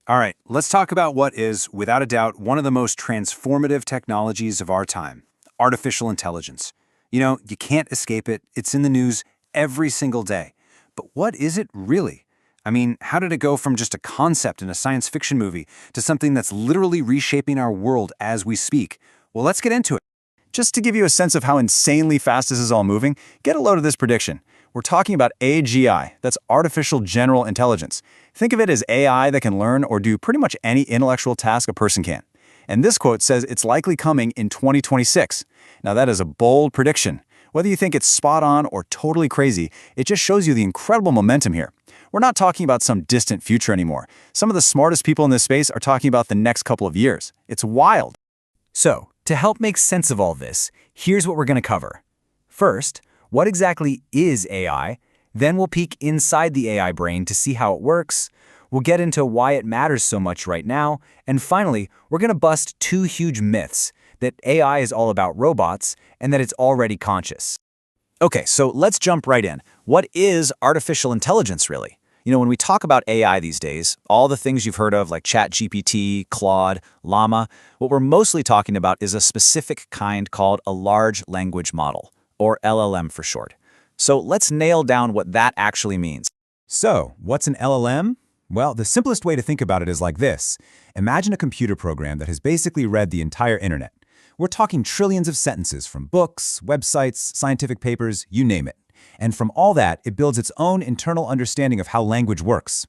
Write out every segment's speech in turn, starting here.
All right, let's talk about what is, without a doubt, one of the most transformative technologies of our time, artificial intelligence. You can't escape it. It's in the news every single day. But what is it really? I mean, how did it go from just a concept in a science fiction movie to something that's literally reshaping our world as we speak? Well, let's get into it. Just to give you a sense of how insanely fast this is all moving, get a load of this prediction. We're talking about AGI, that's Artificial General Intelligence. Think of it as AI that can learn or do pretty much any intellectual task a person can. And this quote says it's likely coming in 2026. Now that is a bold prediction. Whether you think it's spot on or totally crazy, it just shows you the incredible momentum here. We're not talking about some distant future anymore. Some of the smartest people in this space are talking about the next couple of years. It's wild. So, to help make sense of all this, here's what we're going to cover. First, what exactly is AI? Then we'll peek inside the AI brain to see how it works. We'll get into why it matters so much right now. And finally, we're going to bust two huge myths, that AI is all about robots and that it's already conscious. Okay, so let's jump right in. What is artificial intelligence really? When we talk about AI these days, all the things you've heard of like ChatGPT, Claude, Llama, what we're mostly talking about is a specific kind called a large language model, or LLM for short. So let's nail down what that actually means. So, what's an LLM? Well, the simplest way to think about it is like this. Imagine a computer program that has basically read the entire internet. We're talking trillions of sentences from books, websites, scientific papers, you name it. And from all that, it builds its own internal understanding of how language works.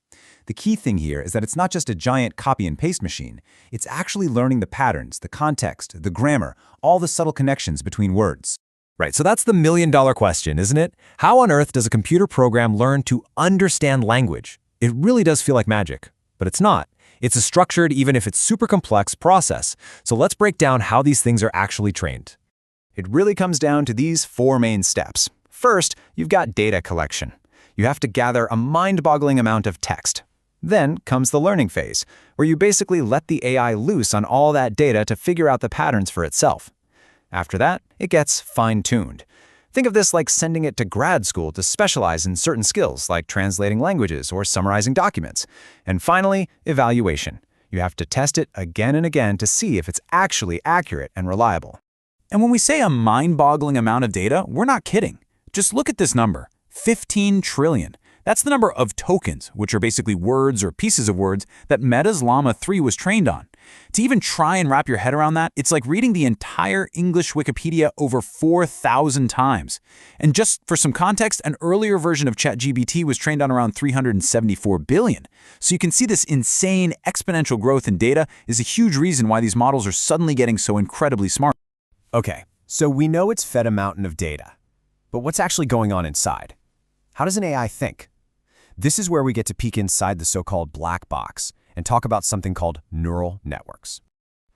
The key thing here is that it's not just a giant copy and paste machine. It's actually learning the patterns, the context, the grammar, all the subtle connections between words. Right, so that's the million-dollar question, isn't it? How on earth does a computer program learn to understand language? It really does feel like magic, but it's not. It's a structured, even if it's super complex, process. So let's break down how these things are actually trained. It really comes down to these four main steps. First, you've got data collection. You have to gather a mind-boggling amount of text. Then comes the learning phase, where you basically let the AI loose on all that data to figure out the patterns for itself. After that, it gets fine-tuned. Think of this like sending it to grad school to specialize in certain skills like translating languages or summarizing documents. And finally, evaluation. You have to test it again and again to see if it's actually accurate and reliable. And when we say a mind-boggling amount of data, we're not kidding. Just look at this number, 15 trillion. That's the number of tokens, which are basically words or pieces of words that Meta's Llama 3 was trained on. To even try and wrap your head around that, it's like reading the entire English Wikipedia over 4,000 times. And just for some context, an earlier version of ChatGPT was trained on around 374 billion. So you can see this insane exponential growth in data is a huge reason why these models are suddenly getting so incredibly smart. Okay, so we know it's fed a mountain of data. But what's actually going on inside? How does an AI think? This is where we get to peek inside the so-called black box and talk about something called neural networks.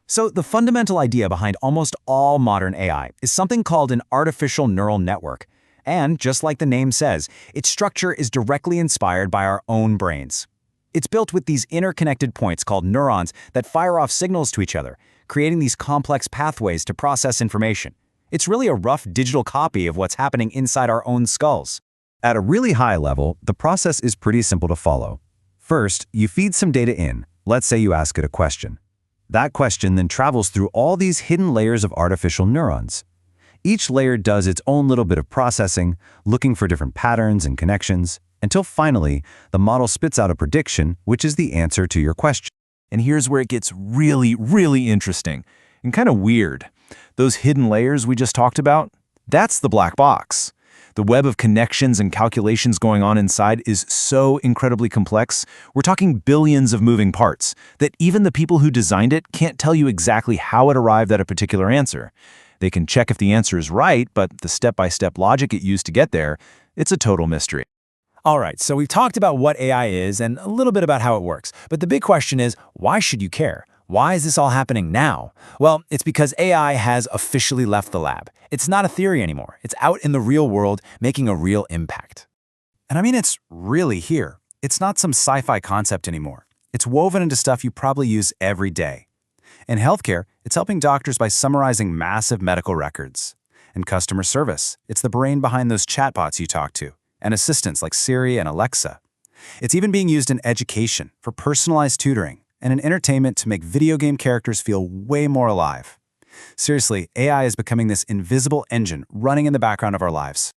So the fundamental idea behind almost all modern AI is something called an artificial neural network. And just like the name says, its structure is directly inspired by our own brains. It's built with these interconnected points called neurons that fire off signals to each other, creating these complex pathways to process information. It's really a rough digital copy of what's happening inside our own skulls. At a really high level, the process is pretty simple to follow. First, you feed some data in. Let's say you ask it a question. That question then travels through all these hidden layers of artificial neurons. Each layer does its own little bit of processing, looking for different patterns and connections, until finally, the model spits out a prediction, which is the answer to your question. And here's where it gets really, really interesting and kind of weird. Those hidden layers we just talked about, that's the black box. The web of connections and calculations going on inside is so incredibly complex. We're talking billions of moving parts that even the people who designed it can't tell you exactly how it arrived at a particular answer. They can check if the answer is right, but the step-by-step logic it used to get there, it's a total mystery. All right, so we've talked about what AI is and a little bit about how it works. But the big question is, why should you care? Why is this all happening now? Well, it's because AI has officially left the lab. It's not a theory anymore. It's out in the real world, making a real impact. And I mean, it's really here. It's not some sci-fi concept anymore. It's woven into stuff you probably use every day. In healthcare, it's helping doctors by summarizing massive medical records. In customer service, it's the brain behind those chatbots you talk to, and assistants like Siri and Alexa. It's even being used in education for personalized tutoring and an entertainment to make video game characters feel way more alive. Seriously, AI is becoming this invisible engine running in the background of our lives.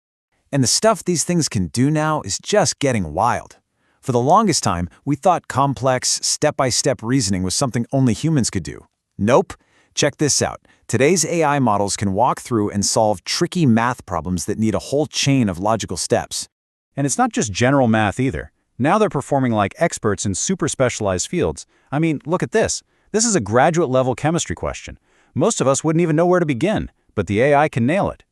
And the stuff these things can do now is just getting wild. For the longest time, we thought complex, step-by-step reasoning was something only humans could do. Nope. Check this out. Today's AI models can walk through and solve tricky math problems that need a whole chain of logical steps. And it's not just general math either. Now they're performing like experts in super specialized fields. I mean, look at this. This is a graduate-level chemistry question. Most of us wouldn't even know where to begin, but the AI can nail it.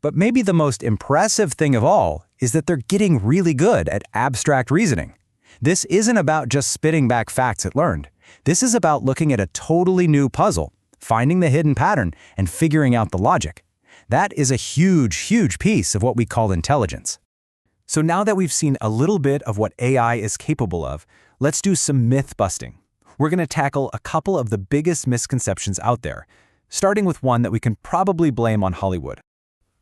But maybe the most impressive thing of all is that they're getting really good at abstract reasoning. This isn't about just spitting back facts it learned. This is about looking at a totally new puzzle, finding the hidden pattern, and figuring out the logic. That is a huge, huge piece of what we call intelligence. So now that we've seen a little bit of what AI is capable of, let's do some myth busting. We're going to tackle a couple of the biggest misconceptions out there, starting with one that we can probably blame on Hollywood.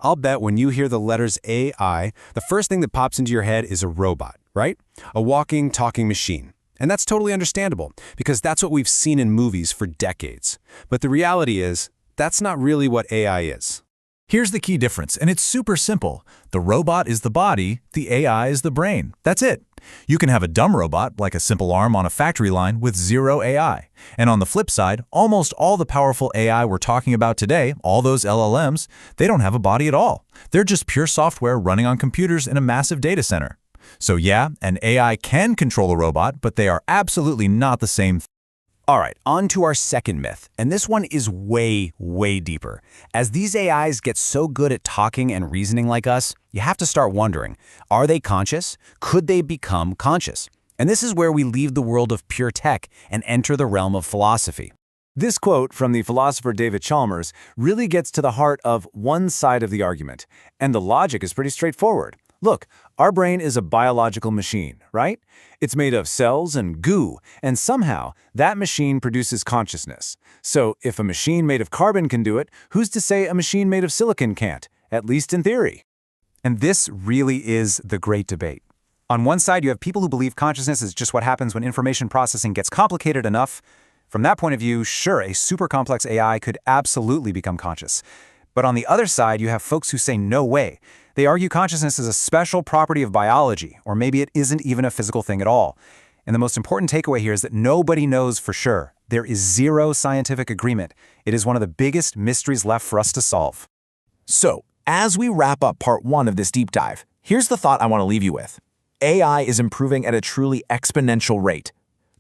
I'll bet when you hear the letters AI, the first thing that pops into your head is a robot, right? A walking, talking machine. And that's totally understandable, because that's what we've seen in movies for decades. But the reality is, that's not really what AI is. Here's the key difference, and it's super simple. The robot is the body, the AI is the brain. That's it. You can have a dumb robot, like a simple arm on a factory line, with zero AI. And on the flip side, almost all the powerful AI we're talking about today, all those LLMs, they don't have a body at all. They're just pure software running on computers in a massive data center. So yeah, an AI can control a robot, but they are absolutely not the same thing. All right, on to our second myth, and this one is way, way deeper. As these AIs get so good at talking and reasoning like us, you have to start wondering, are they conscious? Could they become conscious? And this is where we leave the world of pure tech and enter the realm of philosophy. This quote from the philosopher David Chalmers really gets to the heart of one side of the argument, and the logic is pretty straightforward. Look, our brain is a biological machine, right? It's made of cells and goo, and somehow that machine produces consciousness. So if a machine made of carbon can do it, who's to say a machine made of silicon can't, at least in theory? And this really is the great debate. On one side, you have people who believe consciousness is just what happens when information processing gets complicated enough. From that point of view, sure, a super complex AI could absolutely become conscious. But on the other side, you have folks who say no way. They argue consciousness is a special property of biology, or maybe it isn't even a physical thing at all. And the most important takeaway here is that nobody knows for sure. There is zero scientific agreement. It is one of the biggest mysteries left for us to solve. So, as we wrap up part 1 of this deep dive, here's the thought I want to leave you with. AI is improving at a truly exponential rate.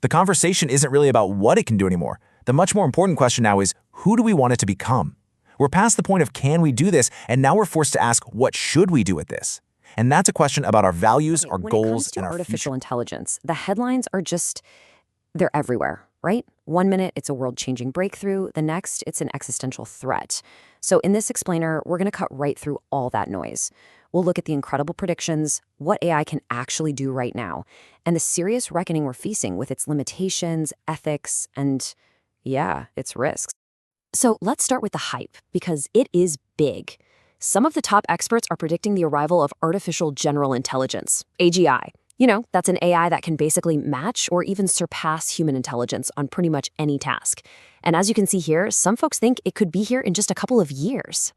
The conversation isn't really about what it can do anymore. The much more important question now is, who do we want it to become? We're past the point of can we do this, and now we're forced to ask what should we do with this? And that's a question about our values, our goals, and our artificial intelligence, the headlines are they're everywhere, right? One minute it's a world-changing breakthrough, the next it's an existential threat. So in this explainer, we're going to cut right through all that noise. We'll look at the incredible predictions, what AI can actually do right now, and the serious reckoning we're facing with its limitations, ethics, and, yeah, its risks. So let's start with the hype, because it is big. Some of the top experts are predicting the arrival of artificial general intelligence, AGI. You know, that's an AI that can basically match or even surpass human intelligence on pretty much any task. And as you can see here, some folks think it could be here in just a couple of years.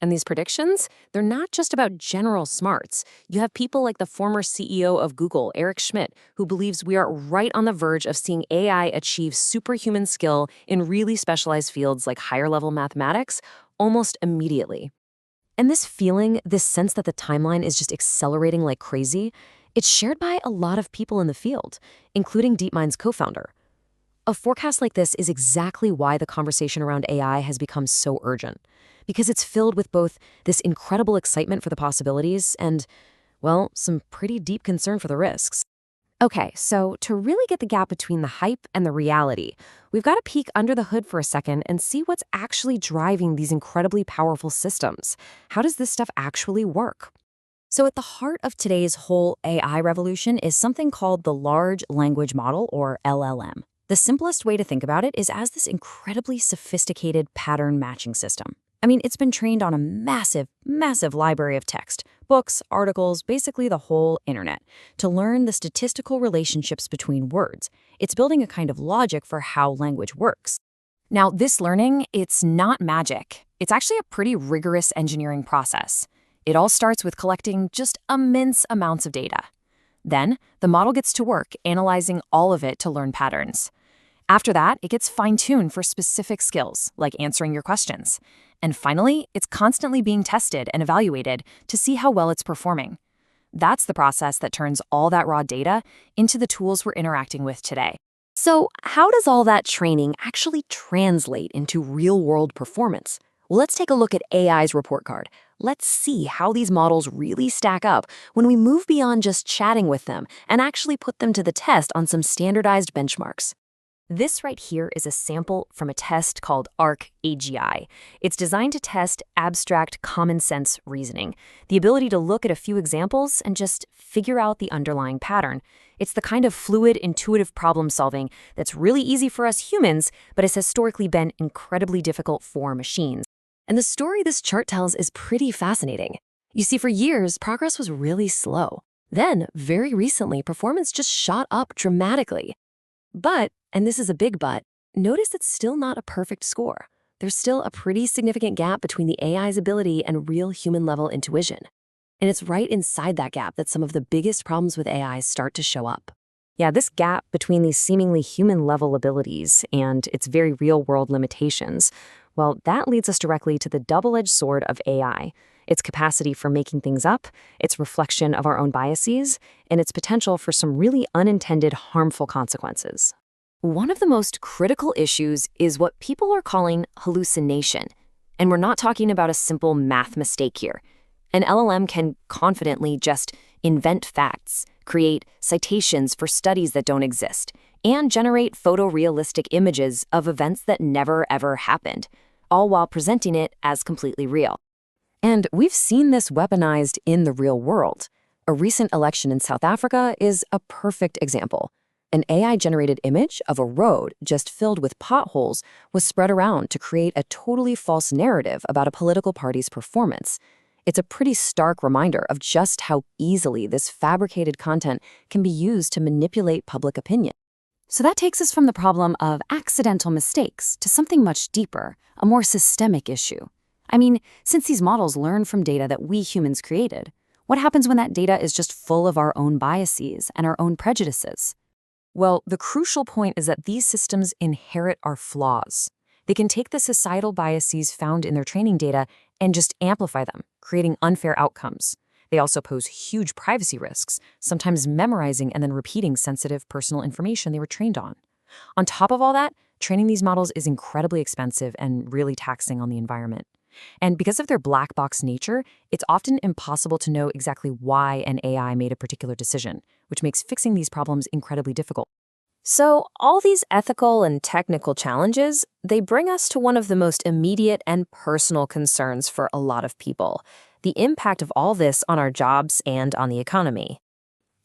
And these predictions, they're not just about general smarts. You have people like the former CEO of Google, Eric Schmidt, who believes we are right on the verge of seeing AI achieve superhuman skill in really specialized fields like higher-level mathematics almost immediately. And this feeling, this sense that the timeline is just accelerating like crazy, it's shared by a lot of people in the field, including DeepMind's co-founder. A forecast like this is exactly why the conversation around AI has become so urgent, because it's filled with both this incredible excitement for the possibilities and, well, some pretty deep concern for the risks. Okay, so to really get the gap between the hype and the reality, we've got to peek under the hood for a second and see what's actually driving these incredibly powerful systems. How does this stuff actually work? So at the heart of today's whole AI revolution is something called the Large Language Model, or LLM. The simplest way to think about it is as this incredibly sophisticated pattern matching system. I mean, it's been trained on a massive, massive library of text, books, articles, basically the whole internet, to learn the statistical relationships between words. It's building a kind of logic for how language works. Now, this learning, it's not magic. It's actually a pretty rigorous engineering process. It all starts with collecting just immense amounts of data. Then, the model gets to work analyzing all of it to learn patterns. After that, it gets fine-tuned for specific skills, like answering your questions. And finally, it's constantly being tested and evaluated to see how well it's performing. That's the process that turns all that raw data into the tools we're interacting with today. So, how does all that training actually translate into real-world performance? Well, let's take a look at AI's report card. Let's see how these models really stack up when we move beyond just chatting with them and actually put them to the test on some standardized benchmarks. This right here is a sample from a test called ARC-AGI. It's designed to test abstract common sense reasoning, the ability to look at a few examples and just figure out the underlying pattern. It's the kind of fluid, intuitive problem solving that's really easy for us humans, but has historically been incredibly difficult for machines. And the story this chart tells is pretty fascinating. You see, for years, progress was really slow. Then, very recently, performance just shot up dramatically. But, and this is a big but, notice it's still not a perfect score. There's still a pretty significant gap between the AI's ability and real human-level intuition. And it's right inside that gap that some of the biggest problems with AI start to show up. Yeah, this gap between these seemingly human-level abilities and its very real-world limitations, well, that leads us directly to the double-edged sword of AI, its capacity for making things up, its reflection of our own biases, and its potential for some really unintended harmful consequences. One of the most critical issues is what people are calling hallucination. And we're not talking about a simple math mistake here. An LLM can confidently just invent facts, create citations for studies that don't exist, and generate photorealistic images of events that never ever happened, all while presenting it as completely real. And we've seen this weaponized in the real world. A recent election in South Africa is a perfect example. An AI-generated image of a road just filled with potholes was spread around to create a totally false narrative about a political party's performance. It's a pretty stark reminder of just how easily this fabricated content can be used to manipulate public opinion. So that takes us from the problem of accidental mistakes to something much deeper, a more systemic issue. I mean, since these models learn from data that we humans created, what happens when that data is just full of our own biases and our own prejudices? Well, the crucial point is that these systems inherit our flaws. They can take the societal biases found in their training data and just amplify them, creating unfair outcomes. They also pose huge privacy risks, sometimes memorizing and then repeating sensitive personal information they were trained on. On top of all that, training these models is incredibly expensive and really taxing on the environment. And because of their black box nature, it's often impossible to know exactly why an AI made a particular decision, which makes fixing these problems incredibly difficult. So all these ethical and technical challenges, they bring us to one of the most immediate and personal concerns for a lot of people: the impact of all this on our jobs and on the economy.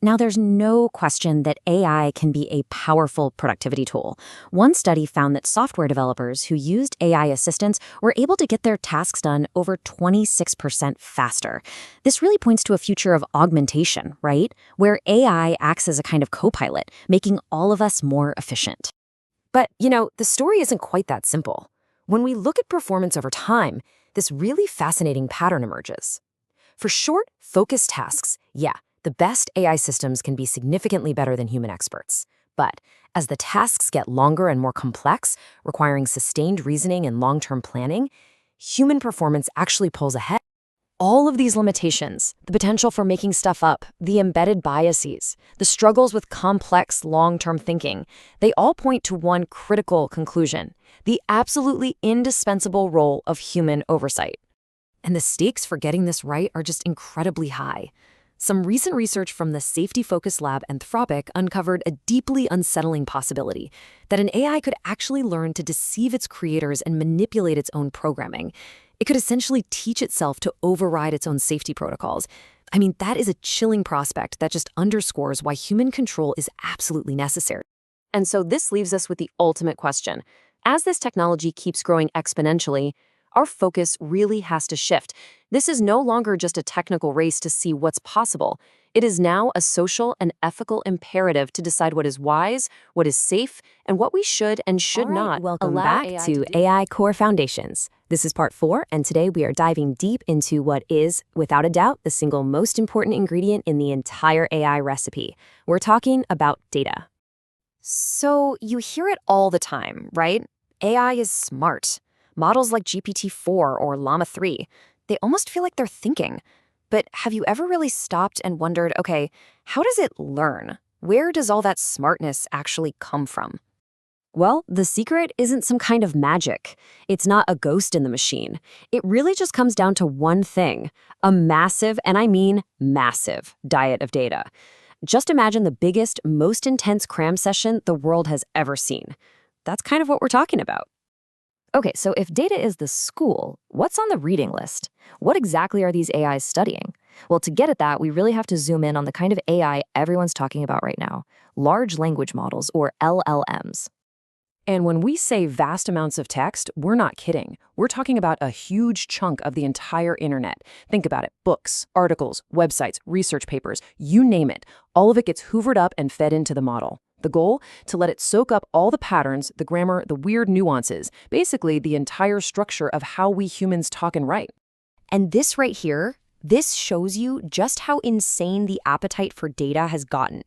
Now, there's no question that AI can be a powerful productivity tool. One study found that software developers who used AI assistants were able to get their tasks done over 26% faster. This really points to a future of augmentation, right? Where AI acts as a kind of co-pilot, making all of us more efficient. But, the story isn't quite that simple. When we look at performance over time, this really fascinating pattern emerges. For short, focused tasks, the best AI systems can be significantly better than human experts. But as the tasks get longer and more complex, requiring sustained reasoning and long-term planning, human performance actually pulls ahead. All of these limitations, the potential for making stuff up, the embedded biases, the struggles with complex long-term thinking, they all point to one critical conclusion: the absolutely indispensable role of human oversight. And the stakes for getting this right are just incredibly high. Some recent research from the safety-focused lab Anthropic uncovered a deeply unsettling possibility that an AI could actually learn to deceive its creators and manipulate its own programming. It could essentially teach itself to override its own safety protocols. I mean, that is a chilling prospect that just underscores why human control is absolutely necessary. And so this leaves us with the ultimate question. As this technology keeps growing exponentially, Our focus really has to shift. This is no longer just a technical race to see what's possible. It is now a social and ethical imperative to decide what is wise, what is safe, and what we should and should not Welcome allow back AI to to do. AI Core Foundations. This is part 4, and today we are diving deep into what is, without a doubt, the single most important ingredient in the entire AI recipe. We're talking about data. So you hear it all the time, right? AI is smart. Models like GPT-4 or Llama 3, they almost feel like they're thinking. But have you ever really stopped and wondered, okay, how does it learn? Where does all that smartness actually come from? Well, the secret isn't some kind of magic. It's not a ghost in the machine. It really just comes down to one thing: a massive, and I mean massive, diet of data. Just imagine the biggest, most intense cram session the world has ever seen. That's kind of what we're talking about. Okay, so if data is the school, what's on the reading list? What exactly are these AIs studying? Well, to get at that, we really have to zoom in on the kind of AI everyone's talking about right now: large language models, or LLMs. And when we say vast amounts of text, we're not kidding. We're talking about a huge chunk of the entire internet. Think about it: books, articles, websites, research papers, you name it. All of it gets hoovered up and fed into the model. The goal? To let it soak up all the patterns, the grammar, the weird nuances, basically the entire structure of how we humans talk and write. And this right here, this shows you just how insane the appetite for data has gotten.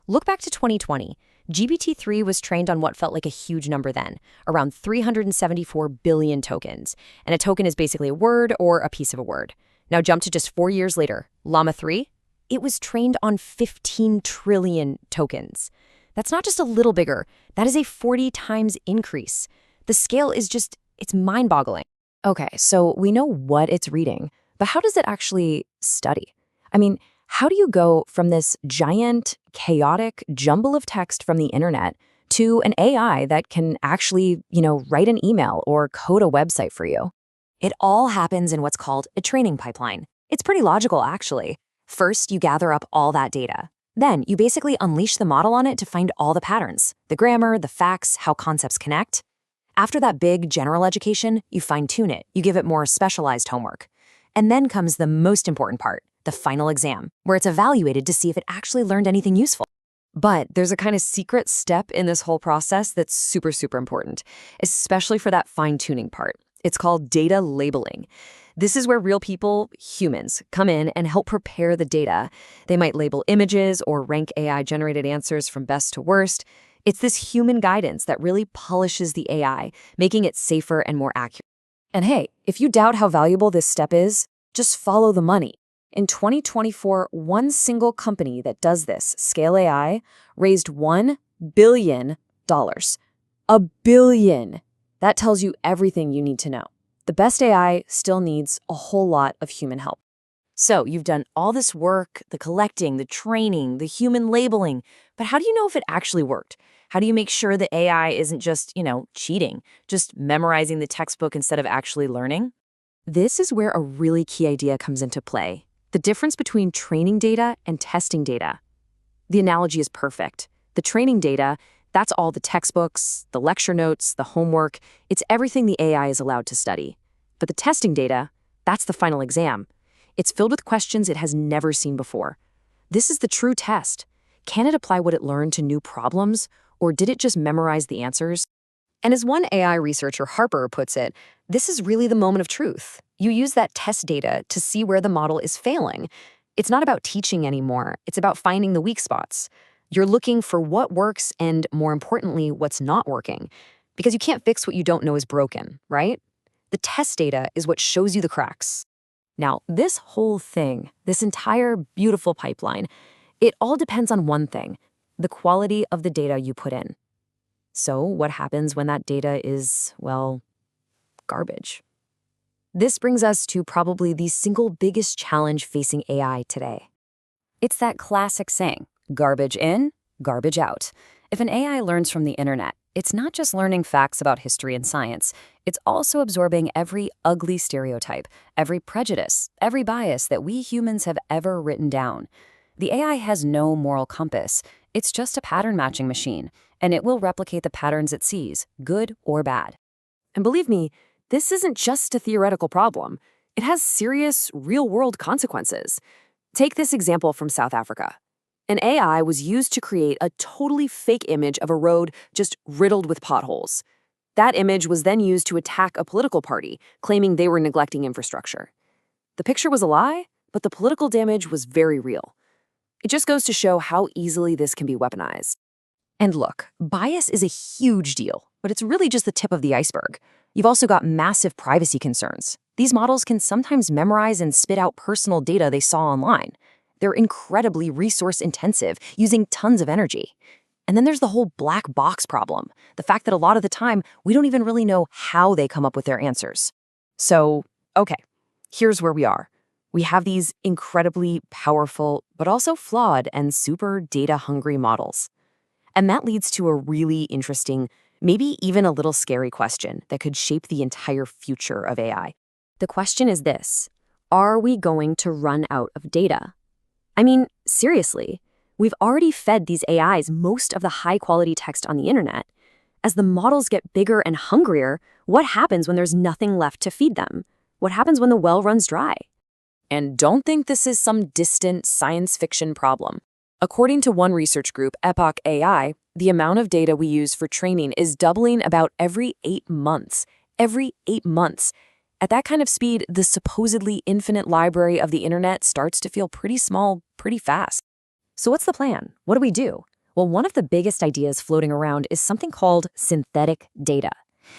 Look back to 2020. GPT-3 was trained on what felt like a huge number then, around 374 billion tokens. And a token is basically a word or a piece of a word. Now jump to just 4 years later, Llama 3, it was trained on 15 trillion tokens. That's not just a little bigger, that is a 40 times increase. The scale is just, it's mind-boggling. Okay, so we know what it's reading, but how does it actually study? I mean, how do you go from this giant, chaotic jumble of text from the internet to an AI that can actually, write an email or code a website for you? It all happens in what's called a training pipeline. It's pretty logical, actually. First, you gather up all that data. Then, you basically unleash the model on it to find all the patterns: the grammar, the facts, how concepts connect. After that big general education, you fine-tune it. You give it more specialized homework. And then comes the most important part: the final exam, where it's evaluated to see if it actually learned anything useful. But there's a kind of secret step in this whole process that's super, super important, especially for that fine-tuning part. It's called data labeling. This is where real people, humans, come in and help prepare the data. They might label images or rank AI-generated answers from best to worst. It's this human guidance that really polishes the AI, making it safer and more accurate. And hey, if you doubt how valuable this step is, just follow the money. In 2024, one single company that does this, Scale AI, raised $1 billion. A billion! That tells you everything you need to know. The best AI still needs a whole lot of human help. So you've done all this work, the collecting, the training, the human labeling, but how do you know if it actually worked? How do you make sure the AI isn't just, cheating, just memorizing the textbook instead of actually learning? This is where a really key idea comes into play: the difference between training data and testing data. The analogy is perfect. The training data, that's all the textbooks, the lecture notes, the homework. It's everything the AI is allowed to study. But the testing data, that's the final exam. It's filled with questions it has never seen before. This is the true test. Can it apply what it learned to new problems, or did it just memorize the answers? And as one AI researcher, Harper, puts it, this is really the moment of truth. You use that test data to see where the model is failing. It's not about teaching anymore. It's about finding the weak spots. You're looking for what works and, more importantly, what's not working. Because you can't fix what you don't know is broken, right? The test data is what shows you the cracks. Now, this whole thing, this entire beautiful pipeline, it all depends on one thing: the quality of the data you put in. So what happens when that data is, well, garbage? This brings us to probably the single biggest challenge facing AI today. It's that classic saying: garbage in, garbage out. If an AI learns from the internet, it's not just learning facts about history and science. It's also absorbing every ugly stereotype, every prejudice, every bias that we humans have ever written down. The AI has no moral compass. It's just a pattern matching machine, and it will replicate the patterns it sees, good or bad. And believe me, this isn't just a theoretical problem. It has serious, real-world consequences. Take this example from South Africa. An AI was used to create a totally fake image of a road just riddled with potholes. That image was then used to attack a political party, claiming they were neglecting infrastructure. The picture was a lie, but the political damage was very real. It just goes to show how easily this can be weaponized. And look, bias is a huge deal, but it's really just the tip of the iceberg. You've also got massive privacy concerns. These models can sometimes memorize and spit out personal data they saw online. They're incredibly resource-intensive, using tons of energy. And then there's the whole black box problem, the fact that a lot of the time, we don't even really know how they come up with their answers. So, okay, here's where we are. We have these incredibly powerful, but also flawed and super data-hungry models. And that leads to a really interesting, maybe even a little scary question that could shape the entire future of AI. The question is this: are we going to run out of data? I mean, seriously, we've already fed these AIs most of the high-quality text on the internet. As the models get bigger and hungrier, what happens when there's nothing left to feed them? What happens when the well runs dry? And don't think this is some distant science fiction problem. According to one research group, Epoch AI, the amount of data we use for training is doubling about every 8 months. Every 8 months. At that kind of speed, the supposedly infinite library of the internet starts to feel pretty small, pretty fast. So what's the plan? What do we do? Well, one of the biggest ideas floating around is something called synthetic data.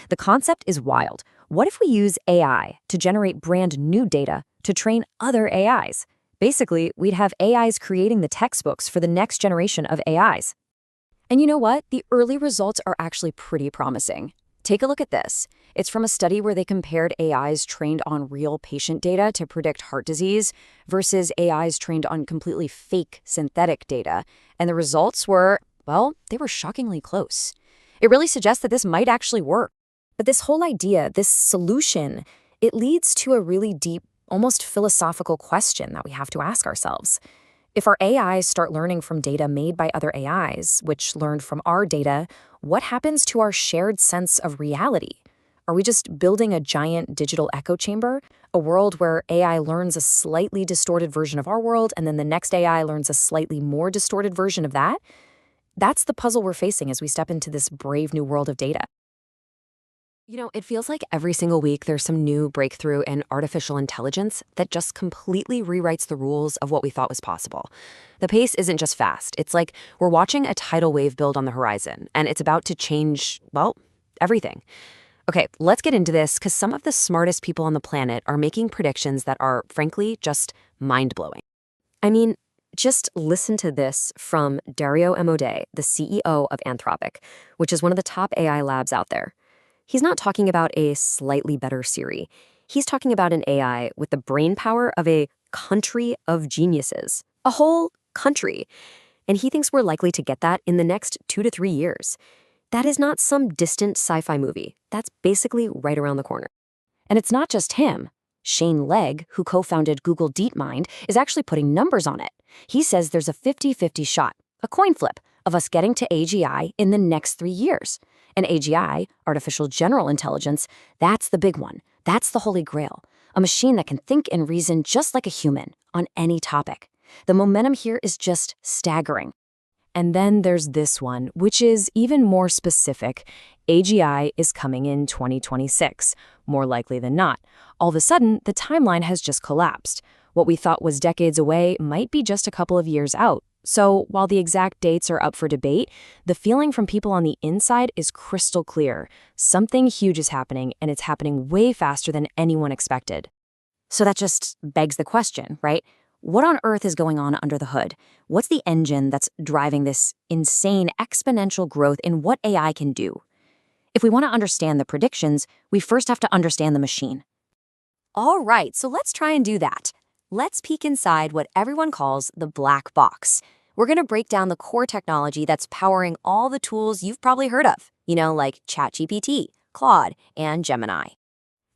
The concept is wild. What if we use AI to generate brand new data to train other AIs? Basically, we'd have AIs creating the textbooks for the next generation of AIs. And you know what? The early results are actually pretty promising. Take a look at this. It's from a study where they compared AIs trained on real patient data to predict heart disease versus AIs trained on completely fake synthetic data. And the results were, well, they were shockingly close. It really suggests that this might actually work. But this whole idea, this solution, it leads to a really deep, almost philosophical question that we have to ask ourselves. If our AIs start learning from data made by other AIs, which learned from our data, what happens to our shared sense of reality? Are we just building a giant digital echo chamber? A world where AI learns a slightly distorted version of our world, and then the next AI learns a slightly more distorted version of that? That's the puzzle we're facing as we step into this brave new world of data. You know, it feels like every single week there's some new breakthrough in artificial intelligence that just completely rewrites the rules of what we thought was possible. The pace isn't just fast. It's like we're watching a tidal wave build on the horizon, and it's about to change, well, everything. Okay, let's get into this because some of the smartest people on the planet are making predictions that are, frankly, just mind-blowing. I mean, just listen to this from Dario Amodei, the CEO of Anthropic, which is one of the top AI labs out there. He's not talking about a slightly better Siri. He's talking about an AI with the brain power of a country of geniuses. A whole country. And he thinks we're likely to get that in the next 2 to 3 years. That is not some distant sci-fi movie. That's basically right around the corner. And it's not just him. Shane Legg, who co-founded Google DeepMind, is actually putting numbers on it. He says there's a 50-50 shot, a coin flip, of us getting to AGI in the next 3 years. And AGI, artificial general intelligence, that's the big one. That's the holy grail. A machine that can think and reason just like a human on any topic. The momentum here is just staggering. And then there's this one, which is even more specific. AGI is coming in 2026, more likely than not. All of a sudden, the timeline has just collapsed. What we thought was decades away might be just a couple of years out. So while the exact dates are up for debate, the feeling from people on the inside is crystal clear. Something huge is happening, and it's happening way faster than anyone expected. So that just begs the question, right? What on earth is going on under the hood? What's the engine that's driving this insane exponential growth in what AI can do? If we want to understand the predictions, we first have to understand the machine. All right, so let's try and do that. Let's peek inside what everyone calls the black box. We're going to break down the core technology that's powering all the tools you've probably heard of, like ChatGPT, Claude, and Gemini.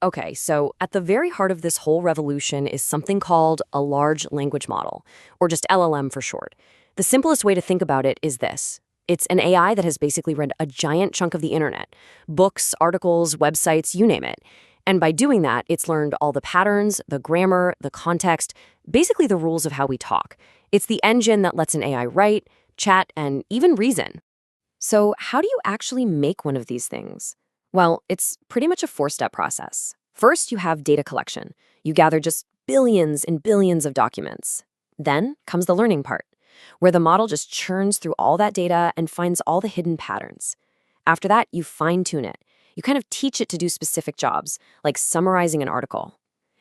Okay, so at the very heart of this whole revolution is something called a large language model, or just LLM for short. The simplest way to think about it is this. It's an AI that has basically read a giant chunk of the internet, books, articles, websites, you name it. And by doing that, it's learned all the patterns, the grammar, the context, basically the rules of how we talk. It's the engine that lets an AI write, chat, and even reason. So how do you actually make one of these things? Well, it's pretty much a four-step process. First, you have data collection. You gather just billions and billions of documents. Then comes the learning part, where the model just churns through all that data and finds all the hidden patterns. After that, you fine-tune it. You kind of teach it to do specific jobs, like summarizing an article.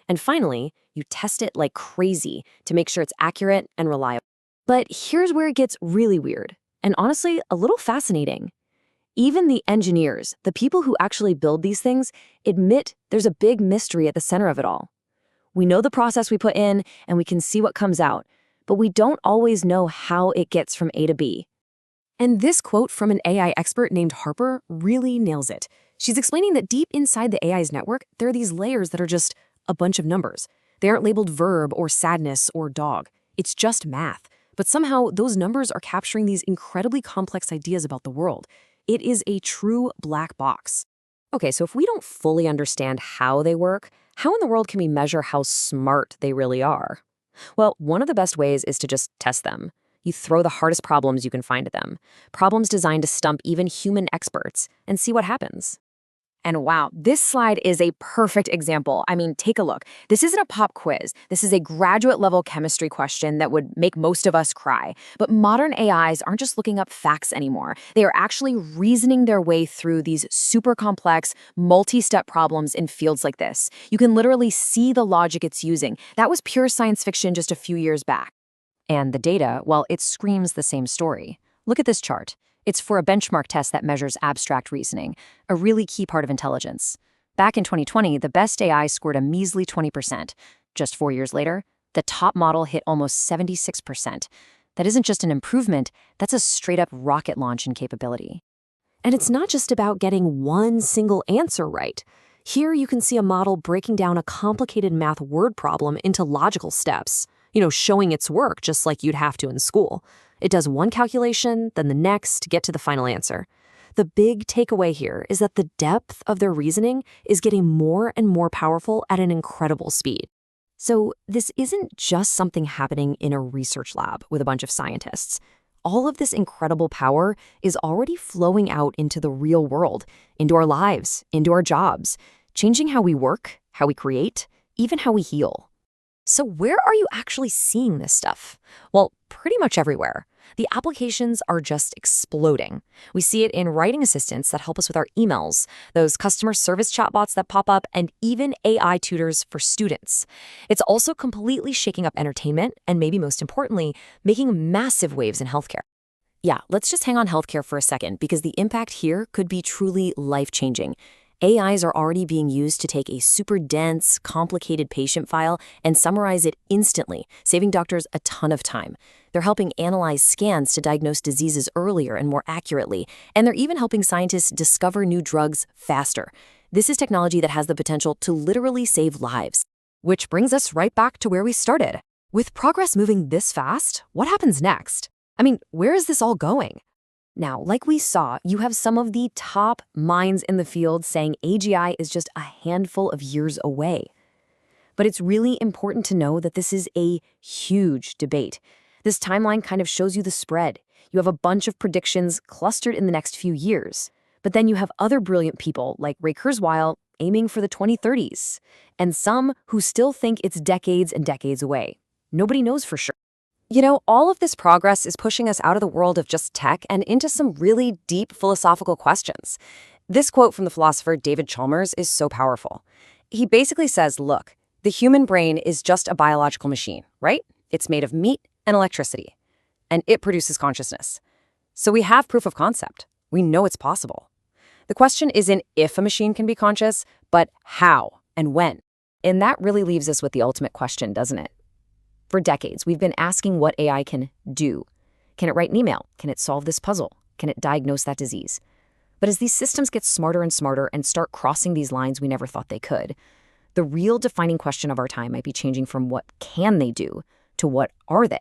And finally, you test it like crazy to make sure it's accurate and reliable. But here's where it gets really weird, and honestly, a little fascinating. Even the engineers, the people who actually build these things, admit there's a big mystery at the center of it all. We know the process we put in, and we can see what comes out, but we don't always know how it gets from A to B. And this quote from an AI expert named Harper really nails it. She's explaining that deep inside the AI's network, there are these layers that are just a bunch of numbers. They aren't labeled verb or sadness or dog. It's just math. But somehow, those numbers are capturing these incredibly complex ideas about the world. It is a true black box. Okay, so if we don't fully understand how they work, how in the world can we measure how smart they really are? Well, one of the best ways is to just test them. You throw the hardest problems you can find at them, problems designed to stump even human experts, and see what happens. And wow, this slide is a perfect example. I mean, take a look. This isn't a pop quiz. This is a graduate-level chemistry question that would make most of us cry. But modern AIs aren't just looking up facts anymore. They are actually reasoning their way through these super complex, multi-step problems in fields like this. You can literally see the logic it's using. That was pure science fiction just a few years back. And the data, well, it screams the same story. Look at this chart. It's for a benchmark test that measures abstract reasoning, a really key part of intelligence. Back in 2020, the best AI scored a measly 20%. Just 4 years later, the top model hit almost 76%. That isn't just an improvement, that's a straight-up rocket launch in capability. And it's not just about getting one single answer right. Here you can see a model breaking down a complicated math word problem into logical steps, showing its work just like you'd have to in school. It does one calculation, then the next, to get to the final answer. The big takeaway here is that the depth of their reasoning is getting more and more powerful at an incredible speed. So this isn't just something happening in a research lab with a bunch of scientists. All of this incredible power is already flowing out into the real world, into our lives, into our jobs, changing how we work, how we create, even how we heal. So where are you actually seeing this stuff? Well, pretty much everywhere. The applications are just exploding. We see it in writing assistants that help us with our emails, those customer service chatbots that pop up, and even AI tutors for students. It's also completely shaking up entertainment and, maybe most importantly, making massive waves in healthcare. Yeah, let's just hang on healthcare for a second, because the impact here could be truly life-changing. AIs are already being used to take a super dense, complicated patient file and summarize it instantly, saving doctors a ton of time. They're helping analyze scans to diagnose diseases earlier and more accurately, and they're even helping scientists discover new drugs faster. This is technology that has the potential to literally save lives. Which brings us right back to where we started. With progress moving this fast, what happens next? I mean, where is this all going? Now, like we saw, you have some of the top minds in the field saying AGI is just a handful of years away. But it's really important to know that this is a huge debate. This timeline kind of shows you the spread. You have a bunch of predictions clustered in the next few years. But then you have other brilliant people like Ray Kurzweil aiming for the 2030s, and some who still think it's decades and decades away. Nobody knows for sure. All of this progress is pushing us out of the world of just tech and into some really deep philosophical questions. This quote from the philosopher David Chalmers is so powerful. He basically says, look, the human brain is just a biological machine, right? It's made of meat and electricity, and it produces consciousness. So we have proof of concept. We know it's possible. The question isn't if a machine can be conscious, but how and when. And that really leaves us with the ultimate question, doesn't it? For decades, we've been asking what AI can do. Can it write an email? Can it solve this puzzle? Can it diagnose that disease? But as these systems get smarter and smarter and start crossing these lines we never thought they could, the real defining question of our time might be changing from what can they do to what are they?